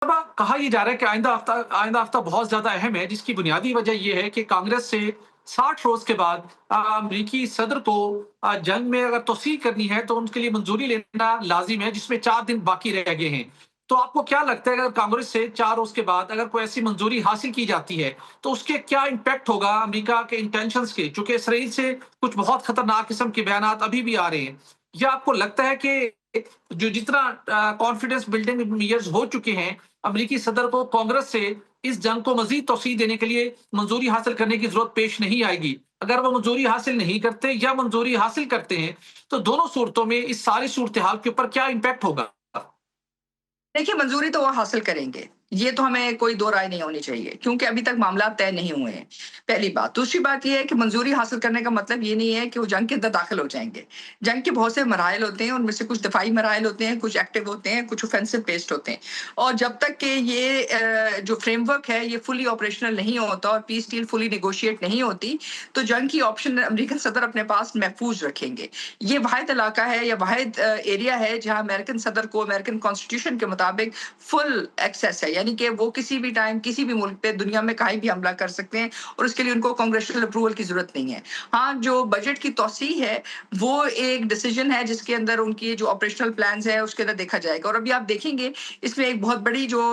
कहा ये जा रहा है कि आइंदा हफ्ता बहुत ज्यादा अहम है, जिसकी बुनियादी वजह यह है कि कांग्रेस से 60 रोज के बाद अमरीकी सदर को जंग में अगर तोसी करनी है तो उनके लिए मंजूरी लेना लाजिम है, जिसमें 4 दिन बाकी रह गए हैं। तो आपको क्या लगता है, अगर कांग्रेस से 4 रोज के बाद अगर कोई ऐसी मंजूरी हासिल की जाती है तो उसके क्या इम्पैक्ट होगा अमेरिका के इंटेंशंस के, चूंकि इसराइल से कुछ बहुत खतरनाक किस्म के बयान अभी भी आ रहे हैं? या आपको लगता है कि जो जितना कॉन्फिडेंस बिल्डिंग मीजर्स हो चुके हैं, अमरीकी सदर को कांग्रेस से इस जंग को मजीद तोसी देने के लिए मंजूरी हासिल करने की जरूरत पेश नहीं आएगी? अगर वो मंजूरी हासिल नहीं करते या मंजूरी हासिल करते हैं, तो दोनों सूरतों में इस सारी सूरत हाल के ऊपर क्या इम्पैक्ट होगा? देखिए, मंजूरी तो वो हासिल करेंगे। ये तो हमें कोई दो राय नहीं होनी चाहिए, क्योंकि अभी तक मामला तय नहीं हुए हैं, पहली बात। दूसरी बात ये है कि मंजूरी हासिल करने का मतलब ये नहीं है कि वो जंग के अंदर दाखिल हो जाएँगे। जंग के बहुत से मराहिल होते हैं, उनमें से कुछ दफ़ाई मराहिल होते हैं, कुछ एक्टिव होते हैं, कुछ ऑफेंसिव बेस्ड होते हैं। और जब तक कि ये जो फ्रेमवर्क है, ये फुली ऑपरेशनल नहीं होता और पीस डील फुली नेगोशिएट नहीं होती, तो जंग की ऑप्शन अमेरिकन सदर अपने पास महफूज रखेंगे। ये वाहिद इलाका है या वाहिद एरिया है जहाँ अमेरिकन सदर को अमेरिकन कॉन्स्टिट्यूशन के मुताबिक फुल एक्सेस है, यानी कि वो किसी भी टाइम किसी भी मुल्क पे दुनिया में कहीं भी हमला कर सकते हैं और उसके लिए उनको कांग्रेचुअल अप्रूवल की जरूरत नहीं है। हाँ, जो बजट की तौसीह है वो एक डिसीजन है जिसके अंदर उनकी जो ऑपरेशनल प्लान्स है उसके अंदर देखा जाएगा। और अभी आप देखेंगे इसमें एक बहुत बड़ी जो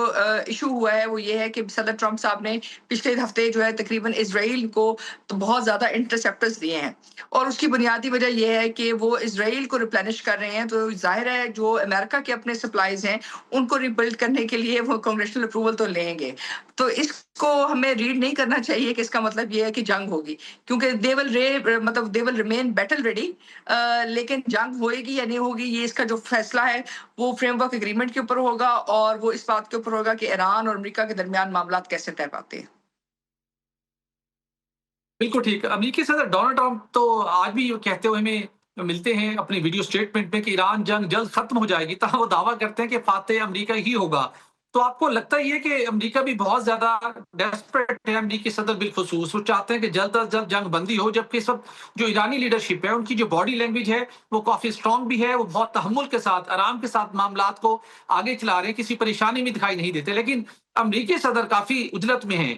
इशू हुआ है वो ये है कि सदर ट्रंप साहब ने पिछले हफ्ते जो है तकरीबन इसराइल को तो बहुत ज्यादा इंटरसेप्टर्स दिए हैं, और उसकी बुनियादी वजह यह है कि वो इसराइल को रिप्लेनिश कर रहे हैं। तो जाहिर है जो अमेरिका के अपने सप्लाईज हैं उनको रिबिल्ड करने के लिए वो कांग्रेचुअल अप्रूवल तो लेंगे। तो इसको हमें रीड नहीं करना चाहिए कि इसका मतलब ये है कि जंग होगी, क्योंकि they will remain battle ready. लेकिन जंग होएगी या नहीं होगी, ये इसका जो फैसला है वो फ्रेमवर्क एग्रीमेंट के ऊपर होगा, और वो इस बात के ऊपर होगा कि ईरान और अमेरिका के दरमियान मामला कैसे तय पाते हैं। बिल्कुल ठीक। अमेरिकी सदर डोनाल्ड ट्रंप तो आज भी ये कहते हुए हमें मिलते हैं अपनी वीडियो स्टेटमेंट में कि ईरान जंग जल्द खत्म हो जाएगी, तहाँ वो दावा करते हैं कि फातेह अमेरिका ही होगा। तो आपको लगता ही है कि अमेरिका भी बहुत ज्यादा डेस्परेट है, अमेरिकी सदर बिलखुसूस वो चाहते हैं कि जल्द अज जल्द जंग बंदी हो, जबकि इस वक्त जो ईरानी लीडरशिप है उनकी जो बॉडी लैंग्वेज है वो काफी स्ट्रांग भी है, वो बहुत तहम्मुल के साथ आराम के साथ मामलात को आगे चला रहे हैं, किसी परेशानी में दिखाई नहीं देते। लेकिन अमेरिकी सदर काफी उजलत में है।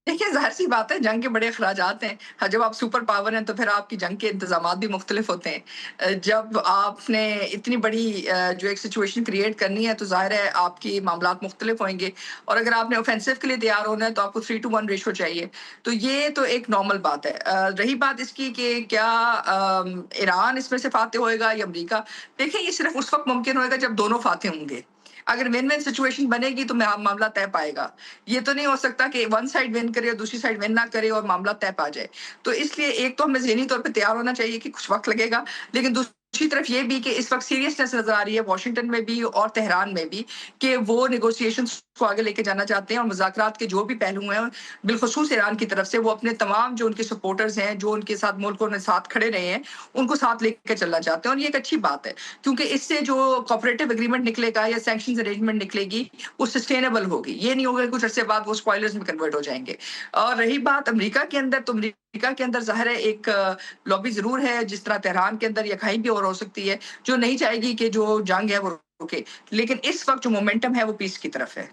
देखिए, ज़ाहिर-सी बात है, जंग के बड़े अखराजात हैं। जब आप सुपर पावर हैं, तो फिर आपकी जंग के इंतज़ामात भी मुख्तलिफ होते हैं। जब आपने इतनी बड़ी जो एक सिचुएशन क्रिएट करनी है, तो ज़ाहिर है आपके मामलात मुख्तलिफ होंगे, और अगर आपने ऑफेंसिव के लिए तैयार होना है, तो आपको 3 to 1 रेशियो चाहिए। तो ये तो एक नॉर्मल बात है। रही बात इसकी कि क्या ईरान इसमें से फ़ातेह होएगा या अमेरिका? देखिए, ये सिर्फ़ उस वक़्त मुमकिन होएगा जब दोनों फ़ातेह होंगे। अगर विन-विन सिचुएशन बनेगी तो मामला तय पाएगा। ये तो नहीं हो सकता कि वन साइड विन करे और दूसरी साइड विन ना करे और मामला तय पा जाए। तो इसलिए एक तो हमें ज़हनी तौर पे तैयार होना चाहिए कि कुछ वक़्त लगेगा, लेकिन दूसरी तरफ ये भी कि इस वक़्त सीरियसनेस नज़र आ रही है वाशिंगटन में भी और तेहरान में भी, कि वो नेगोशिएशंस को आगे लेके जाना चाहते हैं, और मुज़ाकरात के जो भी पहलू हैं, बिलख़ुसूस ईरान की तरफ से, वो अपने तमाम जो उनके सपोर्टर्स हैं, जो उनके साथ मुल्कों ने साथ खड़े रहे हैं, उनको साथ लेके चलना चाहते हैं। और ये एक अच्छी बात है, क्योंकि इससे जो कोऑपरेटिव एग्रीमेंट निकलेगा या सैंक्शंस अरेंजमेंट निकलेगी, वो सस्टेनेबल होगी। ये नहीं होगा कि कुछ अरसे बाद वो स्पॉयलर्स में कन्वर्ट हो जाएँगे। और रही बात अमेरिका के अंदर, तो अमेरिका के अंदर ज़ाहिर है एक लॉबी ज़रूर है, जिस तरह तेहरान के अंदर या कहीं भी और हो सकती है, जो नहीं चाहेगी कि जो जंग है वो रुके। लेकिन इस वक़्त जो मोमेंटम है वो पीस की तरफ है।